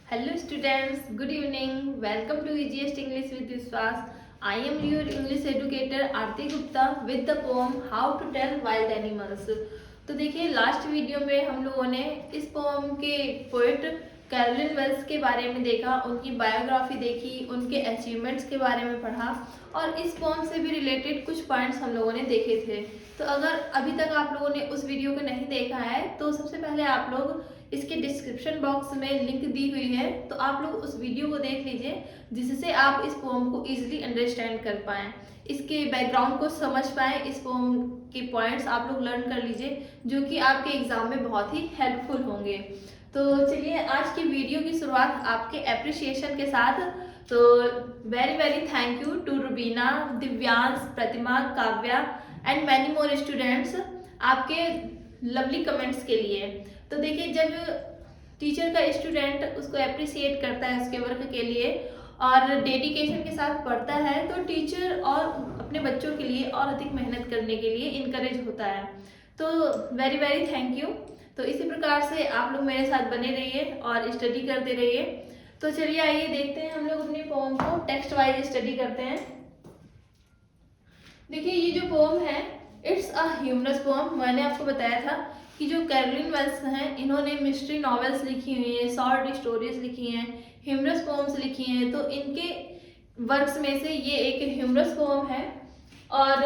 Hello students, good evening. Welcome to EGS English with Vishwas. I am your English educator Aarti Gupta with the poem How to Tell Wild Animals. तो देखिए last video में हम लोगों ने इस pome के poet Caroline Wales के बारे में देखा, उनकी बायोग्राफी देखी, उनके अचीवमेंट्स के बारे में पढ़ा और इस पोम से भी रिलेटेड कुछ पॉइंट्स हम लोगों ने देखे थे। तो अगर अभी तक आप लोगों ने उस वीडियो को नहीं देखा है तो सबसे पहले आप लोग इसके डिस्क्रिप्शन बॉक्स में लिंक दी हुई है, तो आप लोग उस वीडियो को देख लीजिए जिससे आप इस पोम को इजीली अंडरस्टैंड कर पाएँ, इसके बैकग्राउंड को समझ पाएँ, इस पोम के पॉइंट्स आप लोग लर्न कर लीजिए जो कि आपके एग्जाम में बहुत ही हेल्पफुल होंगे। तो चलिए आज की वीडियो की शुरुआत आपके एप्रिसिएशन के साथ। तो very very thank you to Rubina, Divyansh, Pratima, Kavya and many more students आपके लवली कमेंट्स के लिए। तो देखिए जब टीचर का स्टूडेंट उसको अप्रिसिएट करता है उसके वर्क के लिए और डेडिकेशन के साथ पढ़ता है तो टीचर और अपने बच्चों के लिए और अधिक मेहनत करने के लिए इनकरेज होता है। तो वेरी वेरी थैंक यू। तो इसी प्रकार से आप लोग मेरे साथ बने रहिए और स्टडी करते रहिए। तो चलिए आइए देखते हैं हम लोग अपनी पोम को टेक्स्ट वाइज स्टडी करते हैं। देखिए ये जो पोम है इट्स अ ह्यूमरस पोम। मैंने आपको बताया था कि जो कैरोलिन वेल्स हैं इन्होंने मिस्ट्री नॉवेल्स लिखी हुई हैं, शॉर्ट स्टोरीज लिखी हैं, ह्यूमरस पोम्स लिखी हैं। तो इनके वर्क्स में से ये एक ह्यूमरस पोम है और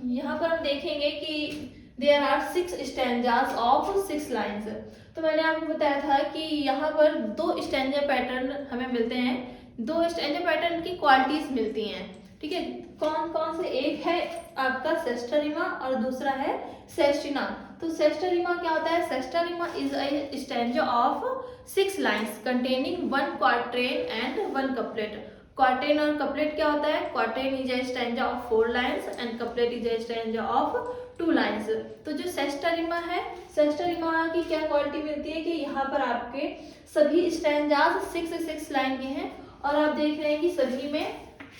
यहाँ पर हम देखेंगे कि there are 6 stanzas of 6 lines. तो मैंने आपको बताया था कि यहाँ पर 2 स्टैंजा पैटर्न हमें मिलते हैं, 2 स्टैंजा पैटर्न की क्वालिटीज मिलती हैं। ठीक है, कौन कौन से? एक है आपका सेस्टा रिमा और दूसरा है सेस्टिना। तो सेस्टा रिमा क्या होता है? Sesta rima is a stanza of 6 lines containing 1 quatrain and 1 couplet. Quatrain और कपलेट क्या होता है? Quatrain is a stanza of 4 lines and couplet is a stanza of 2 lines. तो जो सेस्टा रिमा है, सेस्टा रिमा की क्या क्वालिटी मिलती है कि यहाँ पर आपके सभी स्टैंजास 6 लाइन के हैं और आप देख रहे हैं कि सभी में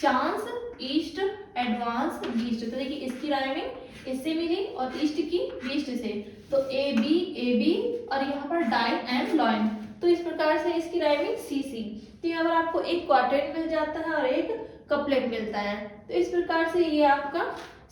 चांस, ईस्ट, एडवांस, बीस्ट। तो देखिए इसकी राइमिंग इससे मिली और ईस्ट की बीस्ट से। तो ए बी और यहाँ पर डाइन एंड लॉइन। तो इस प्रकार से इसकी राइमिंग सी सी। तो यहाँ पर आपको एक क्वार्टेट मिल जाता है और एक कपलेट मिलता है। तो इस प्रकार से ये आपका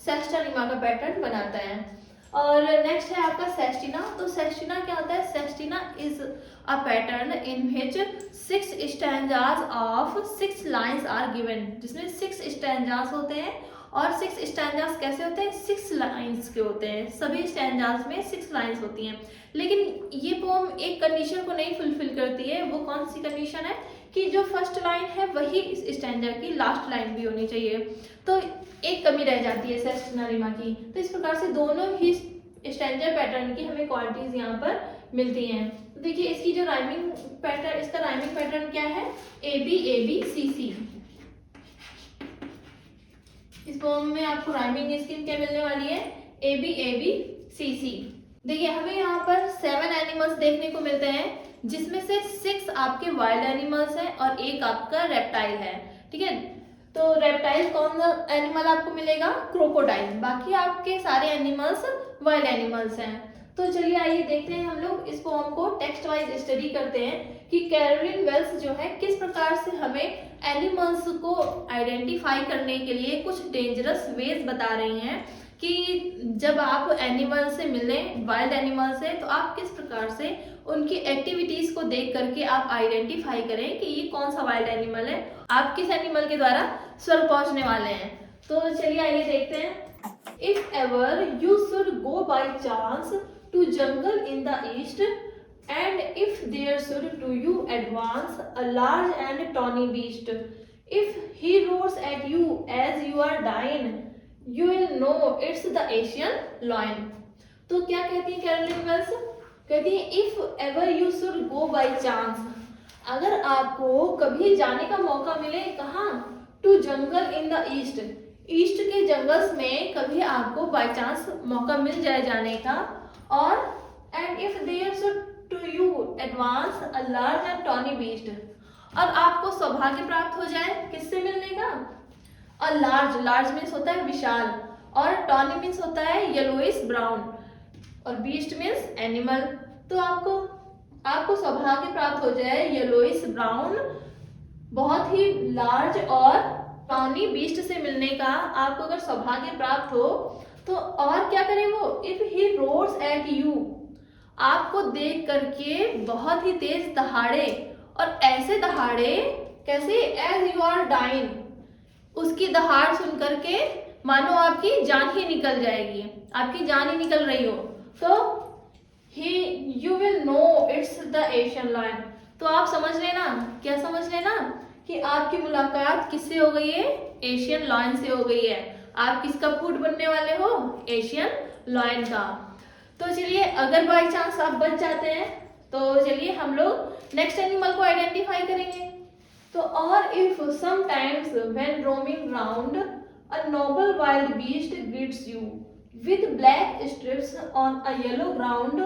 सेस्टा रिमा का पैटर्न बनाता है। और नेक्स्ट है आपका सेस्टिना। तो सेस्टिना क्या होता है? Sestina is a pattern in which 6 stanzas of 6 lines are given, जिसमें 6 स्टैंजास होते हैं और 6 स्टैंजास कैसे होते हैं? 6 लाइन्स के होते हैं। सभी स्टैंजास में 6 लाइन्स होती हैं। लेकिन ये पोम एक कंडीशन को नहीं फुलफिल करती है। वो कौन सी कंडीशन है? कि जो फर्स्ट लाइन है वही इस स्टैंजा की लास्ट लाइन भी होनी चाहिए। तो एक कमी रह जाती है सेस्टिना रिमा की। तो इस प्रकार से दोनों ही स्टैंजा पैटर्न की हमें क्वालिटीज यहाँ पर मिलती हैं। तो देखिए इसकी जो राइमिंग पैटर्न, इसका राइमिंग पैटर्न क्या है? ए बी सी सी। इस पोम में आपको राइमिंग इसकी क्या मिलने वाली है? ए बी सी सी। देखिए हमें यहाँ पर 7 एनिमल्स देखने को मिलते हैं जिसमें से 6 आपके वाइल्ड एनिमल्स हैं और एक आपका रेप्टाइल है। ठीक है, तो रेप्टाइल कौन सा एनिमल आपको मिलेगा? क्रोकोडाइल। बाकी आपके सारे एनिमल्स वाइल्ड एनिमल्स हैं। तो चलिए आइए देखते हैं हम लोग इस पोम को टेक्स्ट वाइज स्टडी करते हैं कि कैरोलिन वेल्स जो है किस प्रकार से हमें एनिमल्स को आइडेंटिफाई करने के लिए कुछ डेंजरस वेज बता रही हैं कि जब आप एनिमल से मिलें, वाइल्ड एनिमल से, तो आप किस प्रकार से उनकी एक्टिविटीज को देख करके आप आइडेंटिफाई करें कि ये कौन सा वाइल्ड एनिमल है, आप किस एनिमल के द्वारा स्वर्ग पहुंचने वाले हैं। तो चलिए आइए देखते हैं। If ever you should go by chance to jungle in the east and if there should to you advance a large and tawny beast, if he roars at you as you are dying, you will know it's the Asian lion। तो क्या कहती है Caroline Wales? कहती है if ever you should go by chance, अगर आपको कभी जाने का मौका मिले, कहाँ? to jungle in the east, east के जंगल्स में कभी आपको बाय चांस मौका मिल जाए जाने का, और and if there should to you advance a large and tawny beast, और आपको सौभाग्य प्राप्त हो जाए किससे मिलने का? और लार्ज मीन्स होता है विशाल और टॉनी मीन्स होता है येलोइश ब्राउन और बीस्ट मीन्स एनिमल। तो आपको आपको सौभाग्य प्राप्त हो जाए येलोइश ब्राउन बहुत ही लार्ज और ब्राउनी बीस्ट से मिलने का आपको अगर सौभाग्य प्राप्त हो तो और क्या करे वो, if he roars at you, आपको देख करके बहुत ही तेज दहाड़े, और ऐसे दहाड़े कैसे, एज यू आर डाइंग, उसकी दहाड़ सुन करके मानो आपकी जान ही निकल जाएगी, आपकी जान ही निकल रही हो, तो ही you will know it's the Asian lion. तो आप समझ लेना, क्या समझ लेना कि आपकी मुलाकात किससे हो गई है, एशियन लायन से हो गई है। आप किसका फूड बनने वाले हो, एशियन लायन का। तो चलिए अगर बाई चांस आप बच जाते हैं तो चलिए हम लोग नेक्स्ट एनिमल को आइडेंटिफाई करेंगे। तो और if sometimes when roaming round a noble wild beast greets you with black strips on a yellow ground,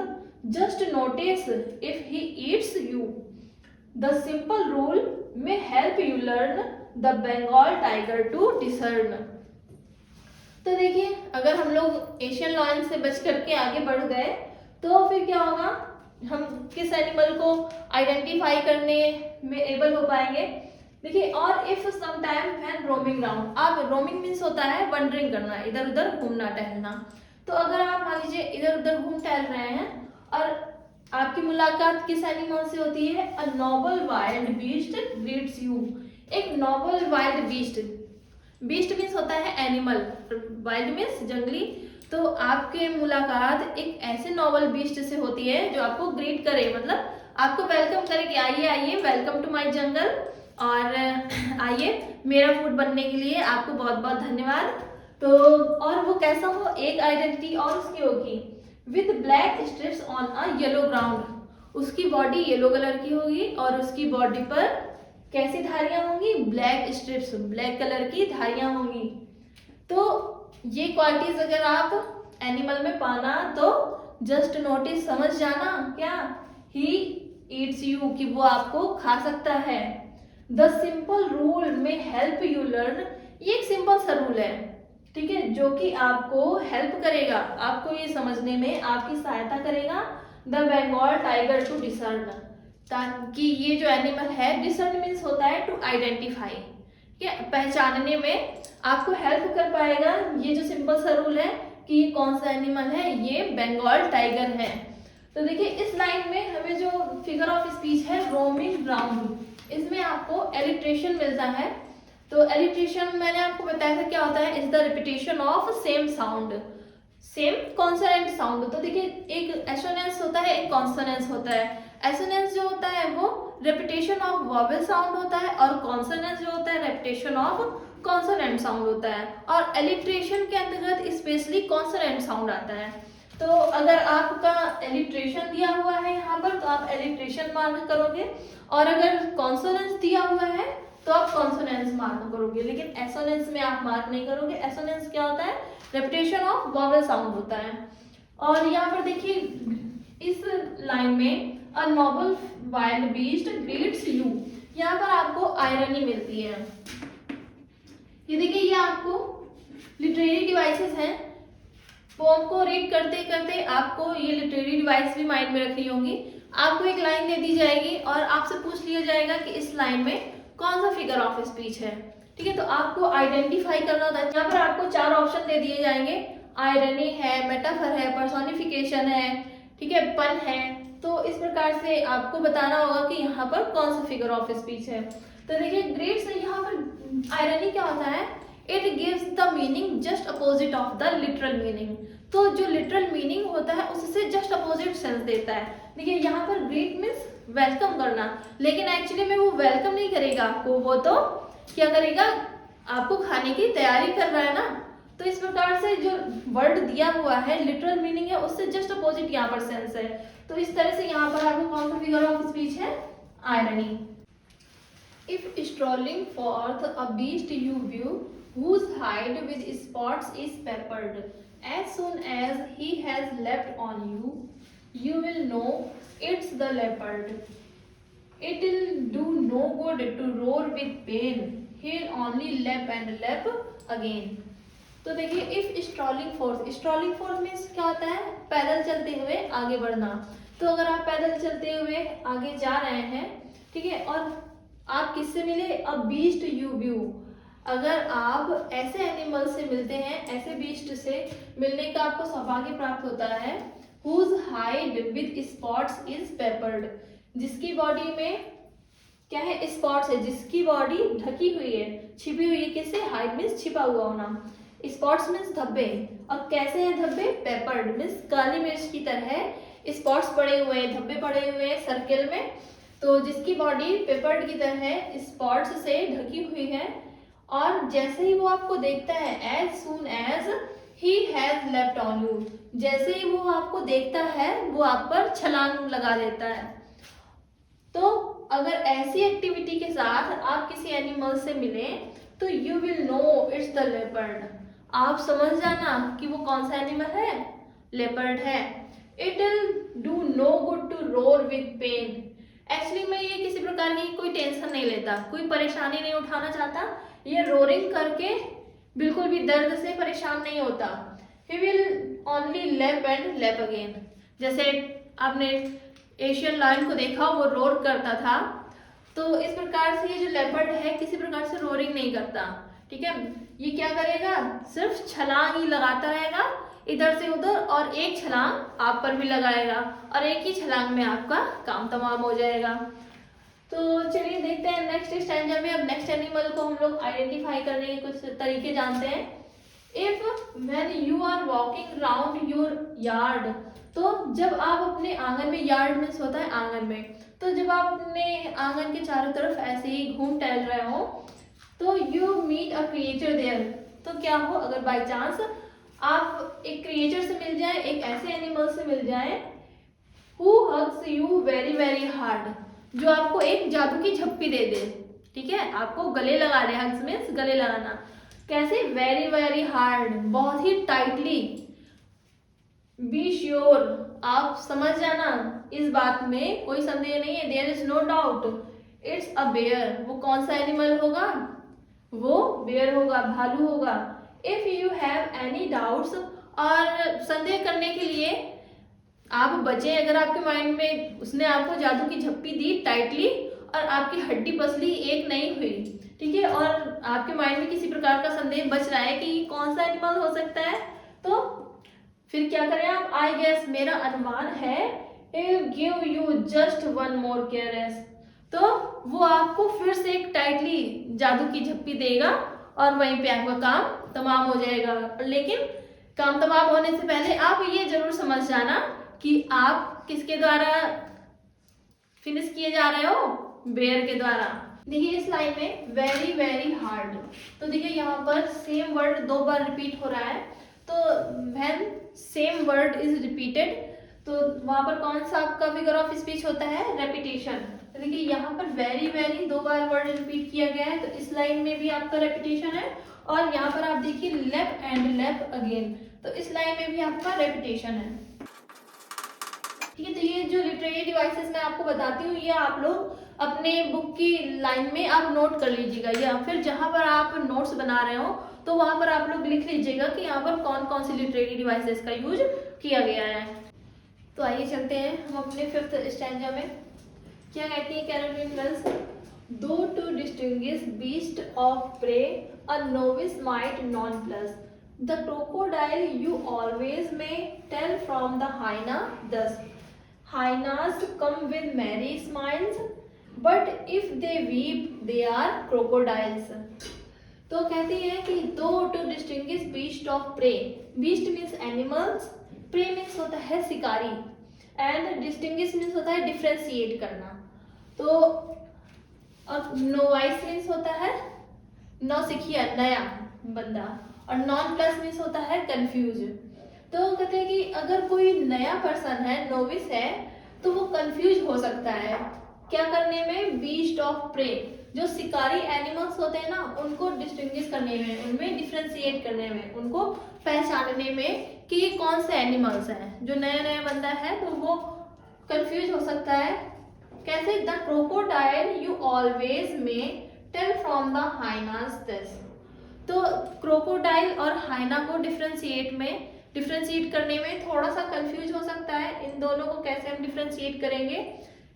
just notice if he eats you. The simple rule may help you learn the Bengal tiger to discern. तो देखिए अगर हम लोग Asian lion से बच करके आगे बढ़ गए तो फिर क्या होगा, हम किस एनिमल को आइडेंटिफाई करने में एबल हो पाएंगे। देखिए और if sometime when roaming round, आप रोमिंग मीन्स होता है वंडरिंग करना, इधर उधर घूमना टहलना। तो अगर आप मान लीजिए इधर उधर घूम टहल रहे हैं और आपकी मुलाकात किस एनिमल से होती है, a noble wild beast greets you. एक noble wild beast, beast means होता है एनिमल, वाइल्ड मीन्स जंगली। तो आपके मुलाकात एक ऐसे नोबल बीस्ट से होती है जो आपको ग्रीट करे, मतलब आपको वेलकम करे कि आइए आइए, वेलकम टू माय जंगल, और आइए मेरा फूड बनने के लिए आपको बहुत बहुत धन्यवाद। तो और वो कैसा हो, एक आइडेंटिटी और उसकी होगी, with black strips on a yellow ground, उसकी बॉडी येलो कलर की होगी और उसकी बॉडी पर कैसी धारियां होंगी, ब्लैक स्ट्रिप्स, ब्लैक कलर की धारियां होंगी। तो ये क्वालिटीज अगर आप एनिमल में पाना तो जस्ट नोटिस, समझ जाना क्या, ही ईट्स यू, कि वो आपको खा सकता है। द सिंपल रूल में हेल्प यू लर्न, ये एक सिंपल सा रूल है, ठीक है, जो कि आपको हेल्प करेगा, आपको ये समझने में आपकी सहायता करेगा, the Bengal tiger to discern, ताकि ये जो एनिमल है, डिसर्न मीन्स होता है टू आइडेंटिफाई, ठीक है, पहचानने में आपको हेल्प कर पाएगा ये जो सिंपल सा रूल है कि ये कौन सा एनिमल है, ये बंगाल टाइगर है। तो देखिए इस लाइन में हमें जो फिगर ऑफ स्पीच है रोमिंग राउंड, इसमें आपको एलिट्रेशन मिलता है। तो एलिट्रेशन मैंने आपको बताया था क्या होता है, is the repetition of same sound, same consonant sound. तो देखिए एक एसोनेंस होता है, एक कॉन्सोनेंस होता है। एसोनेंस जो होता है वो रिपीटेशन ऑफ वॉवेल साउंड होता है और कॉन्सोनेंस जो होता है रिपीटेशन ऑफ कॉन्सोनेंट साउंड होता है, और एलिट्रेशन के अंतर्गत स्पेशली कॉन्सोनेंट साउंड आता है। तो अगर आपका एलिट्रेशन दिया हुआ है यहाँ पर तो आप एलिट्रेशन मार्क करोगे, और अगर कॉन्सोनेंस दिया हुआ है तो आप कॉन्सोनेंस मार्क करोगे, लेकिन एसोनेंस में आप मार्क नहीं करोगे। एसोनेंस क्या होता है, रेपिटेशन ऑफ वॉवेल साउंड होता है। और यहाँ पर देखिए इस लाइन में अ noble wild beast greets you, यहाँ पर आपको आयरनी मिलती है। ये देखिए ये आपको लिटरेरी डिवाइसेस हैं, पोम को रीड करते करते आपको ये लिटरेरी डिवाइस भी माइंड में रखनी होगी। आपको एक लाइन दे दी जाएगी और आपसे पूछ लिया जाएगा कि इस लाइन में कौन सा फिगर ऑफ स्पीच है, ठीक है। तो आपको आइडेंटिफाई करना होता है। यहाँ पर आपको 4 ऑप्शन दे दिए जाएंगे, आयरनी है, मेटाफर है, पर्सोनिफिकेशन है, ठीक है, पन है। तो इस प्रकार से आपको बताना होगा कि यहाँ पर कौन सा फिगर ऑफ स्पीच है। तो देखिए ग्रेड्स, यहाँ पर आयरनी क्या होता है, it gives the meaning just opposite of the literal meaning. तो जो लिटरल मीनिंग होता है उससे जस्ट अपोजिट सेंस देता है। देखिए यहाँ पर ग्रीट मीन्स वेलकम करना, लेकिन एक्चुअली में वो वेलकम नहीं करेगा आपको, वो तो क्या करेगा, आपको खाने की तैयारी कर रहा है ना। तो इस प्रकार से जो वर्ड दिया हुआ है लिटरल मीनिंग है उससे जस्ट अपोजिट यहाँ पर सेंस है। तो इस तरह से यहाँ पर आपको कौन सा फिगर ऑफ स्पीच है, irony. If strolling forth a beast you view whose hide with spots is peppered, as soon as he has leapt on you, you will know it's the leopard. It'll do no good to roar with pain, he'll only lap and lap again. तो देखिए if strolling force, strolling force means क्या होता है, पैदल चलते हुए आगे बढ़ना। तो अगर आप पैदल चलते हुए आगे जा रहे हैं, ठीक है, और आप किससे मिले, अ बीस्ट यू व्यू, अगर आप ऐसे एनिमल से मिलते हैं, ऐसे बीस्ट से मिलने का आपको सौभाग्य प्राप्त होता है, whose hide with spots is peppered, जिसकी बॉडी में क्या है, स्पॉट्स है, जिसकी बॉडी ढकी हुई है, छिपी हुई है, किससे, हाइड मीन्स छिपा हुआ होना, स्पॉट्स मीन्स धब्बे, और कैसे हैं धब्बे, पेपर्ड मीन्स काली मिर्च की तरह स्पॉट्स पड़े हुए हैं, धब्बे पड़े हुए हैं सर्किल में, तो जिसकी बॉडी पेपर्ड की तरह स्पॉट्स से ढकी हुई है, और जैसे ही वो आपको देखता है, as soon as he has left on you, जैसे ही वो आपको देखता है वो आप पर छलांग लगा देता है। तो अगर ऐसी एक्टिविटी के साथ आप किसी एनिमल से मिलें तो you will know it's the leopard, आप समझ जाना कि वो कौन सा एनिमल है, लेपर्ड है। It will do no good to roar with pain, actually में ये किसी प्रकार की कोई टेंशन नहीं लेता, कोई परेशानी नहीं उठाना चाहता, ये रोरिंग करके बिल्कुल भी दर्द से परेशान नहीं होता। He will only lap and lap again, जैसे आपने एशियन लायन को देखा, वो रोर करता था, तो इस प्रकार से ये जो लेपर्ड है किसी प्रकार से रोरिंग नहीं करता, ठीक है, ये क्या करेगा, सिर्फ छलांग ही लगाता रहेगा इधर से उधर, और एक छलांग आप पर भी लगाएगा, और एक ही छलांग में आपका काम तमाम हो जाएगा। तो चलिए देखते हैं नेक्स्ट स्टैंजा में। अब नेक्स्ट एनिमल को हम लोग आइडेंटिफाई करने के कुछ तरीके जानते हैं। If when you are walking round your yard, तो जब आप अपने आंगन में, यार्ड मीन्स होता है आंगन में, तो जब आप अपने आंगन के चारों तरफ ऐसे ही घूम टहल रहे हो, तो you meet a creature there, तो क्या हो, अगर बाय चांस आप एक क्रिएचर से मिल जाए, एक ऐसे एनिमल से मिल जाए, who hugs you very very hard, जो आपको एक जादू की झप्पी दे दे, ठीक है, आपको गले लगा ले, हग्स मीन्स गले लगाना, कैसे, वेरी वेरी हार्ड, बहुत ही टाइटली, बी श्योर, आप समझ जाना इस बात में कोई संदेह नहीं है, there is no doubt, it's a bear, वो कौन सा एनिमल होगा, वो बेयर होगा, भालू होगा। If you have any doubts, और संदेह करने के लिए आप बचे, अगर आपके माइंड में उसने आपको जादू की झप्पी दी टाइटली और आपकी हड्डी पसली एक नहीं हुई, ठीक है, और आपके माइंड में किसी प्रकार का संदेह बच रहा है कि कौन सा एनिमल हो सकता है, तो फिर क्या करें आप, आई गेस, मेरा अनुमान है, it give you just one more careless, तो वो आपको फिर से एक टाइटली जादू की झप्पी देगा और वहीं पे आपका काम तमाम हो जाएगा। लेकिन काम तमाम होने से पहले आप ये जरूर समझ जाना कि आप किसके द्वारा फिनिश किए जा रहे हो, बेयर के द्वारा। देखिए इस लाइन में वेरी वेरी हार्ड, तो देखिए यहाँ पर सेम वर्ड 2 बार रिपीट हो रहा है, तो when same word is repeated, तो वहां पर कौन सा आपका फिगर ऑफ स्पीच होता है, रेपिटेशन। तो देखिए यहाँ पर वेरी वेरी 2 बार वर्ड रिपीट किया गया है, तो इस लाइन में भी आपका रेपिटेशन है, और यहाँ पर आप देखिए लेप एंड लेप अगेन, तो इस लाइन में भी आपका रेपिटेशन है, ठीक है। तो ये जो लिटरेरी डिवाइसेस मैं आपको बताती हूँ, ये आप लोग अपने बुक की लाइन में आप नोट कर लीजिएगा, या फिर जहाँ पर आप नोट्स बना रहे हो तो वहाँ पर आप लोग लिख लीजिएगा कि यहाँ पर कौन कौन सी लिटरेरी डिवाइसेस का यूज किया गया है। तो आइए चलते हैं हम अपने 5th स्टैंजा में। क्या कहती है कैरोलिन वेल्स, दो to distinguish beast of prey a novice might nonplus, the crocodile you always may tell from the hyena thus, hyenas come with merry smiles, but if they weep they are crocodiles। तो कहती है कि दो to distinguish beast of prey, beast means animals, prey means होता है शिकारी, and distinguish means होता है डिफ्रेंशिएट करना, तो और नोवाइस मीन्स होता है नौसिखिया, नया बंदा, और नॉन प्लस मीन्स होता है कंफ्यूज। तो कहते हैं कि अगर कोई नया पर्सन है, नोविस है, तो वो कंफ्यूज हो सकता है क्या करने में, बीस्ट ऑफ प्रे, जो शिकारी एनिमल्स होते हैं ना, उनको डिस्टिंग्विश करने में, उनमें डिफ्रेंशिएट करने में, उनको पहचानने में कि ये कौन से एनिमल्स हैं। जो नया नया बंदा है तो वो कंफ्यूज हो सकता है। कैसे, the crocodile you always may tell from the hyenas this, तो क्रोकोडाइल और हाइना को डिफ्रेंशिएट में डिफ्रेंशिएट करने में थोड़ा सा कंफ्यूज हो सकता है। इन दोनों को कैसे हम डिफ्रेंशिएट करेंगे?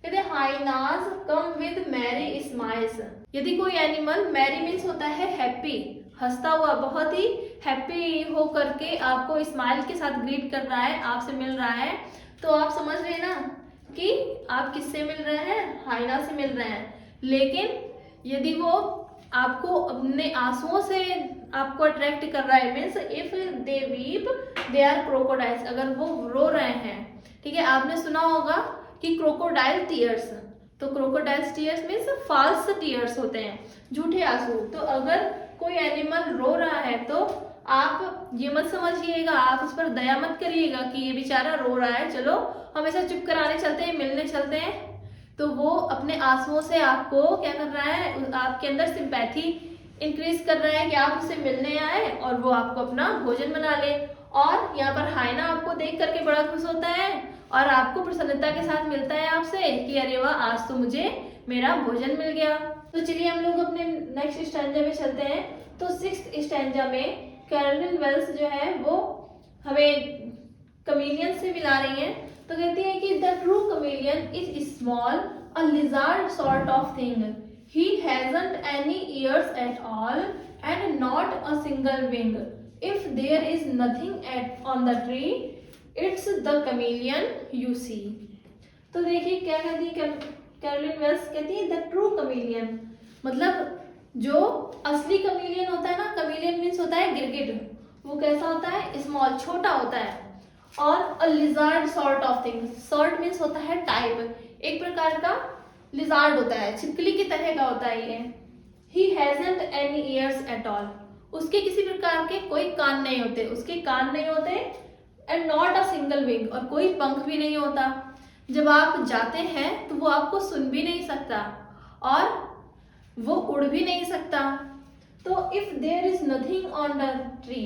कहते हैं hyenas come with merry smiles. यदि कोई एनिमल, मैरी मीन्स होता है हैप्पी, हंसता हुआ, बहुत ही हैप्पी हो करके आपको स्माइल के साथ ग्रीट कर रहा है, आपसे मिल रहा है, तो आप समझ रहे हैं ना कि आप किससे मिल रहे हैं? हाइना से मिल रहे हैं। लेकिन यदि वो आपको अपने आंसुओं से आपको अट्रैक्ट कर रहा है, means if they weep they are crocodiles, अगर वो रो रहे हैं, ठीक है, आपने सुना होगा कि क्रोकोडाइल टीयर्स, तो crocodiles tears means false tears होते हैं, झूठे आंसू। तो अगर कोई एनिमल रो रहा है तो आप ये मत समझिएगा, आप उस पर दया मत करिएगा कि ये बेचारा रो रहा है, चलो हम इसे चुप कराने चलते हैं, मिलने चलते हैं। तो वो अपने आंसुओं से आपको क्या कर रहा है? आपके अंदर सिंपैथी इंक्रीज कर रहा है कि आप उससे मिलने आए और वो आपको अपना भोजन बना ले। और यहाँ पर हाइना आपको देख करके बड़ा खुश होता है और आपको प्रसन्नता के साथ मिलता है आपसे कि अरे वाह, आज तो मुझे मेरा भोजन मिल गया। तो चलिए हम लोग अपने नेक्स्ट स्टैंजा में चलते हैं। तो 6th स्टैंजा में कैरोलिन वेल्स जो है वो हमें कमीलियन से मिला रही हैं। तो कहती है कि the true chameleon is small, a lizard sort of thing, he hasn't any ears at all and not a single wing. If there is nothing on the tree, it's the chameleon you see. तो देखिए क्या कहती है Caroline Wales, कहती है the true chameleon, मतलब जो असली कमीलियन होता है ना, कमीलियन मीन्स होता है गिरगिट, वो कैसा होता है? स्मॉल, छोटा होता है, और a lizard sort of thing, sort means होता है टाइप, एक प्रकार का लिजार्ड होता है, छिपकली की तरह का होता है ये। He hasn't any ears at all, उसके किसी प्रकार के कोई कान नहीं होते, उसके कान नहीं होते, and not a single wing, और कोई पंख भी नहीं होता। जब आप जाते हैं तो वो आपको सुन भी नहीं सकता और वो उड़ भी नहीं सकता। तो if there is nothing on the tree,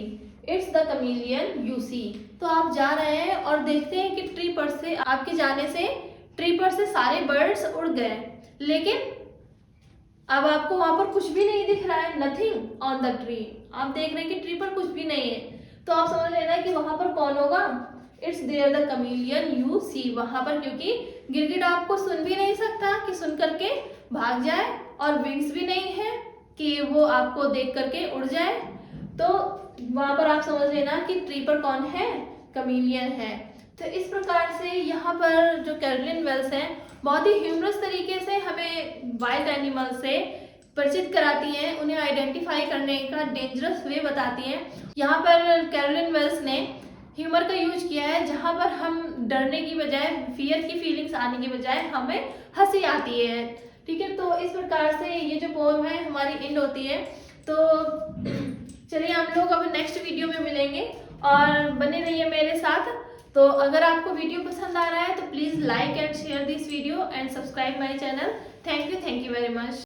it's the chameleon you see. तो आप जा रहे हैं और देखते हैं कि ट्री पर से, आपके जाने से ट्री पर से सारे बर्ड्स उड़ गए, लेकिन अब आपको वहां पर कुछ भी नहीं दिख रहा है, नथिंग ऑन द ट्री, आप देख रहे हैं कि ट्री पर कुछ भी नहीं है। तो आप समझ लेना कि वहां पर कौन होगा? It's there the chameleon you सी, वहां पर, क्योंकि गिरगिट आपको सुन भी नहीं सकता कि सुन करके भाग जाए, और विंग्स भी नहीं है कि वो आपको देख करके उड़ जाए। तो वहां पर आप समझ लेना कि ट्री पर कौन है? कमीलियन है। तो इस प्रकार से यहाँ पर जो कैरोलिन वेल्स हैं बहुत ही ह्यूमरस तरीके से हमें वाइल्ड एनिमल से परिचित कराती हैं, उन्हें आइडेंटिफाई करने का डेंजरस वे बताती हैं। यहाँ पर कैरोलिन वेल्स ने ह्यूमर का यूज किया है, जहाँ पर हम डरने की बजाय, फियर की फीलिंग्स आने की बजाय हमें हंसी आती है। ठीक है, तो इस प्रकार से ये जो पोएम है हमारी एंड होती है। तो चलिए हम लोग अब नेक्स्ट वीडियो में मिलेंगे और बने रहिए मेरे साथ। तो अगर आपको वीडियो पसंद आ रहा है तो please like and share this video and subscribe my channel. Thank you very much.